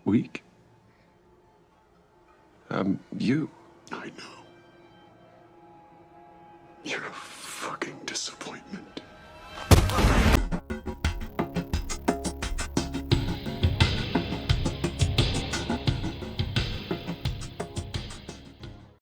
weak. You. I know. You're a fucking disappointment.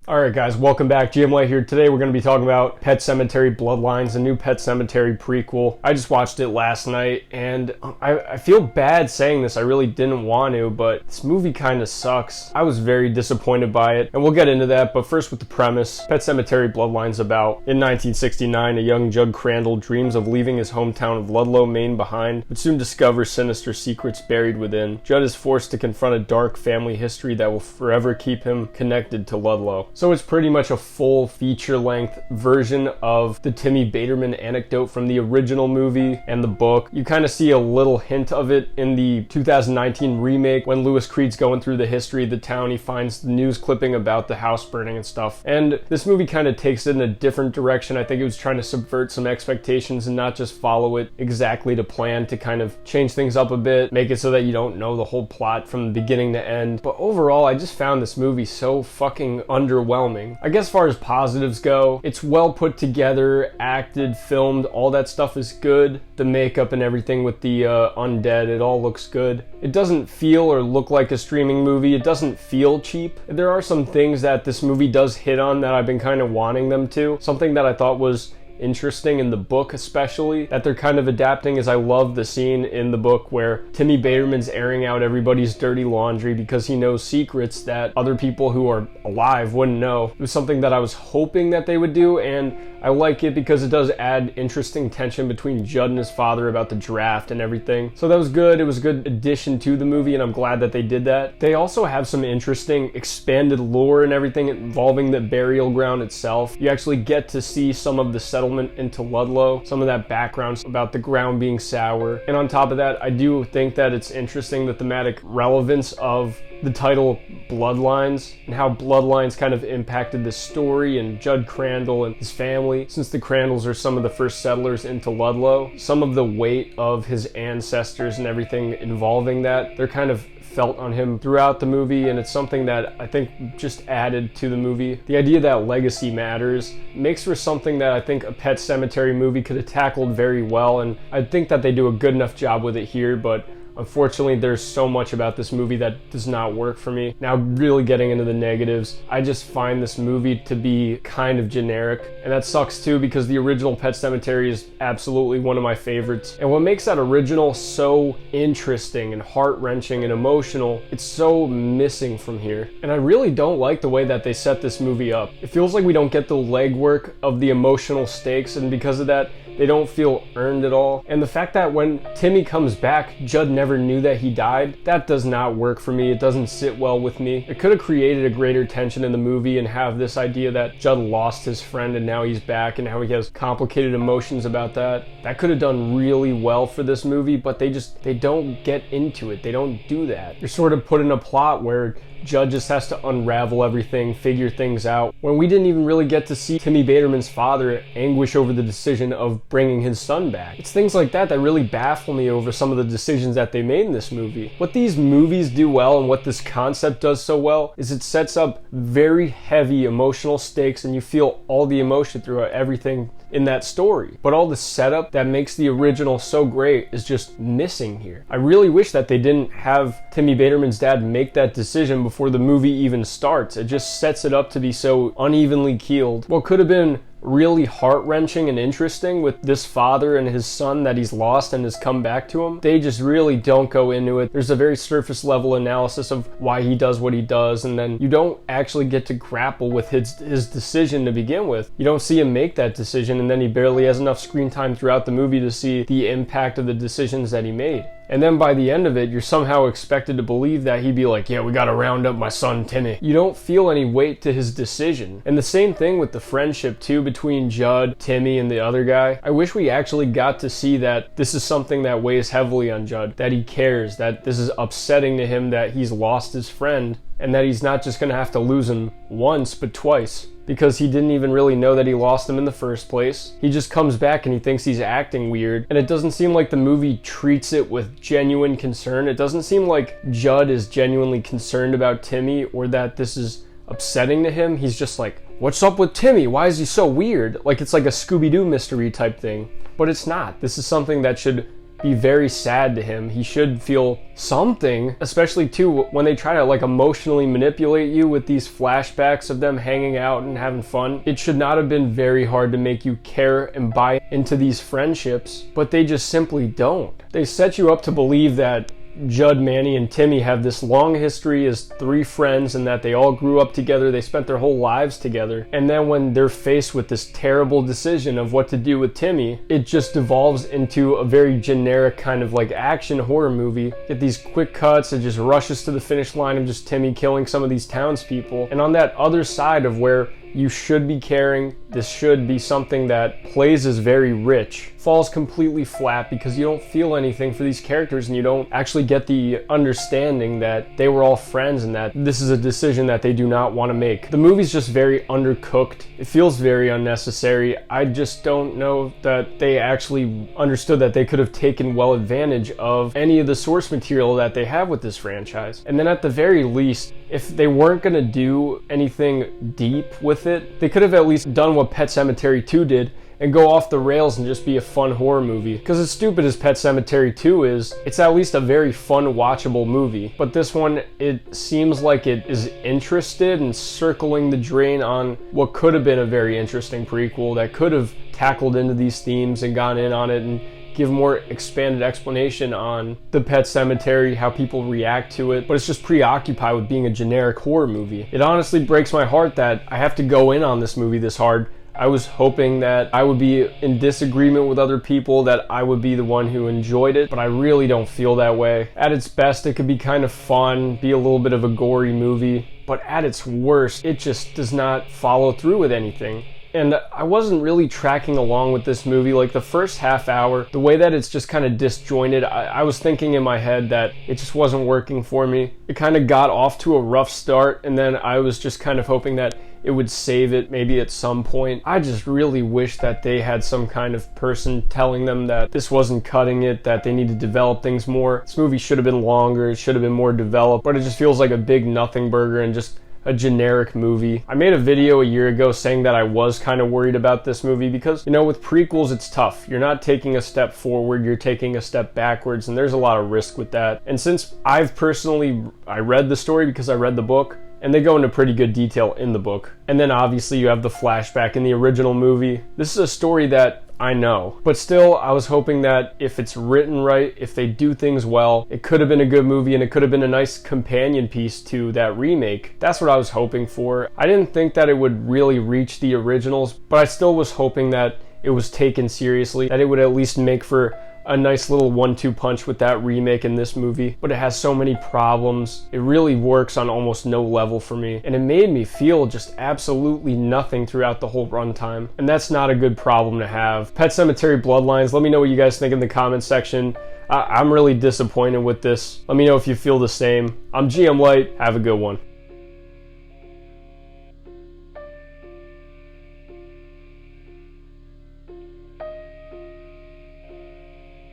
Alright guys, welcome back. GM Light here. Today we're going to be talking about Pet Sematary Bloodlines, the new Pet Sematary prequel. I just watched it last night, and I feel bad saying this. I really didn't want to, but this movie kind of sucks. I was very disappointed by it, and we'll get into that, but first with the premise. Pet Sematary Bloodlines about, in 1969, a young Judd Crandall dreams of leaving his hometown of Ludlow, Maine behind, but soon discovers sinister secrets buried within. Judd is forced to confront a dark family history that will forever keep him connected to Ludlow. So it's pretty much a full feature-length version of the Timmy Baterman anecdote from the original movie and the book. You kind of see a little hint of it in the 2019 remake when Louis Creed's going through the history of the town. He finds the news clipping about the house burning and stuff. And this movie kind of takes it in a different direction. I think it was trying to subvert some expectations and not just follow it exactly to plan, to kind of change things up a bit, make it so that you don't know the whole plot from the beginning to end. But overall, I just found this movie so fucking underwhelming. I guess as far as positives go, it's well put together, acted, filmed, all that stuff is good. The makeup and everything with the undead, it all looks good. It doesn't feel or look like a streaming movie. It doesn't feel cheap. There are some things that this movie does hit on that I've been kind of wanting them to. Something that I thought was interesting in the book, especially that they're kind of adapting, is I love the scene in the book where Timmy Baterman's airing out everybody's dirty laundry because he knows secrets that other people who are alive wouldn't know. It was something that I was hoping that they would do, and I like it because it does add interesting tension between Judd and his father about the draft and everything. So that was good. It was a good addition to the movie, and I'm glad that they did that. They also have some interesting expanded lore and everything involving the burial ground itself. You actually get to see some of the settlement into Ludlow, some of that background about the ground being sour. And on top of that, I do think that it's interesting the thematic relevance of the title Bloodlines and how Bloodlines kind of impacted the story and Judd Crandall and his family. Since the Crandalls are some of the first settlers into Ludlow, some of the weight of his ancestors and everything involving that, they're kind of felt on him throughout the movie, and it's something that I think just added to the movie. The idea that legacy matters makes for something that I think a Pet Sematary movie could have tackled very well, and I think that they do a good enough job with it here, but unfortunately, there's so much about this movie that does not work for me. Now, really getting into the negatives, I just find this movie to be kind of generic, and that sucks too because the original Pet Sematary is absolutely one of my favorites. And what makes that original so interesting and heart-wrenching and emotional, it's so missing from here. And I really don't like the way that they set this movie up. It feels like we don't get the legwork of the emotional stakes, and because of that, they don't feel earned at all. And the fact that when Timmy comes back, Judd never knew that he died, that does not work for me. It doesn't sit well with me. It could have created a greater tension in the movie and have this idea that Judd lost his friend and now he's back and how he has complicated emotions about that. That could have done really well for this movie, but they don't get into it. They don't do that. They're sort of put in a plot where Judd just has to unravel everything, figure things out, when we didn't even really get to see Timmy Baterman's father anguish over the decision of bringing his son back. It's things like that that really baffle me over some of the decisions that they made in this movie. What these movies do well and what this concept does so well is it sets up very heavy emotional stakes and you feel all the emotion throughout everything in that story. But all the setup that makes the original so great is just missing here. I really wish that they didn't have Timmy Baterman's dad make that decision before the movie even starts. It just sets it up to be so unevenly keeled. What could have been really heart-wrenching and interesting with this father and his son that he's lost and has come back to him, they just really don't go into it. There's a very surface level analysis of why he does what he does, and then you don't actually get to grapple with his decision to begin with. You don't see him make that decision, and then he barely has enough screen time throughout the movie to see the impact of the decisions that he made. And then by the end of it, you're somehow expected to believe that he'd be like, yeah, we gotta round up my son Timmy. You don't feel any weight to his decision. And the same thing with the friendship too between Judd, Timmy, and the other guy. I wish we actually got to see that this is something that weighs heavily on Judd, that he cares, that this is upsetting to him that he's lost his friend. and that he's not just going to have to lose him once, but twice. Because he didn't even really know that he lost him in the first place. He just comes back and he thinks he's acting weird. And it doesn't seem like the movie treats it with genuine concern. It doesn't seem like Judd is genuinely concerned about Timmy or that this is upsetting to him. He's just like, what's up with Timmy? Why is he so weird? Like it's like a Scooby-Doo mystery type thing. But it's not. This is something that should be very sad to him. He should feel something, especially too when they try to like emotionally manipulate you with these flashbacks of them hanging out and having fun. It should not have been very hard to make you care and buy into these friendships, but they just simply don't. They set you up to believe that Judd, Manny, and Timmy have this long history as three friends and that they all grew up together, they spent their whole lives together. And then when they're faced with this terrible decision of what to do with Timmy, it just devolves into a very generic kind of like action horror movie. Get these quick cuts, it just rushes to the finish line of just Timmy killing some of these townspeople. And on that other side of where you should be caring, this should be something that plays as very rich, falls completely flat because you don't feel anything for these characters and you don't actually get the understanding that they were all friends and that this is a decision that they do not want to make. The movie's just very undercooked. It feels very unnecessary. I just don't know that they actually understood that they could have taken well advantage of any of the source material that they have with this franchise. And then at the very least, if they weren't going to do anything deep with it, they could have at least done what Pet Sematary 2 did and go off the rails and just be a fun horror movie. Because as stupid as Pet Sematary 2 is, it's at least a very fun, watchable movie. But this one, it seems like it is interested in circling the drain on what could have been a very interesting prequel that could have tackled into these themes and gone in on it and give more expanded explanation on the Pet Sematary, how people react to it, but it's just preoccupied with being a generic horror movie. It honestly breaks my heart that I have to go in on this movie this hard. I was hoping that I would be in disagreement with other people, that I would be the one who enjoyed it, but I really don't feel that way. At its best, it could be kind of fun, be a little bit of a gory movie, but at its worst, it just does not follow through with anything. And I wasn't really tracking along with this movie. Like the first half hour, the way that it's just kind of disjointed, I was thinking in my head that it just wasn't working for me. It kind of got off to a rough start, and then I was just kind of hoping that it would save it maybe at some point. I just really wish that they had some kind of person telling them that this wasn't cutting it, that they need to develop things more. This movie should have been longer, it should have been more developed, but it just feels like a big nothing burger and just a generic movie. I made a video a year ago saying that I was kind of worried about this movie because, you know, with prequels it's tough. You're not taking a step forward, you're taking a step backwards, and there's a lot of risk with that. And since I read the story because I read the book, and they go into pretty good detail in the book. And then obviously you have the flashback in the original movie. This is a story that I know. But still, I was hoping that if it's written right, if they do things well, it could have been a good movie and it could have been a nice companion piece to that remake. That's what I was hoping for. I didn't think that it would really reach the originals, but I still was hoping that it was taken seriously, that it would at least make for a nice little 1-2 punch with that remake in this movie. But it has so many problems. It really works on almost no level for me, and it made me feel just absolutely nothing throughout the whole runtime, and that's not a good problem to have. Pet Sematary Bloodlines, let me know what you guys think in the comment section. I'm really disappointed with this. Let me know if you feel the same. I'm GM Light. Have a good one.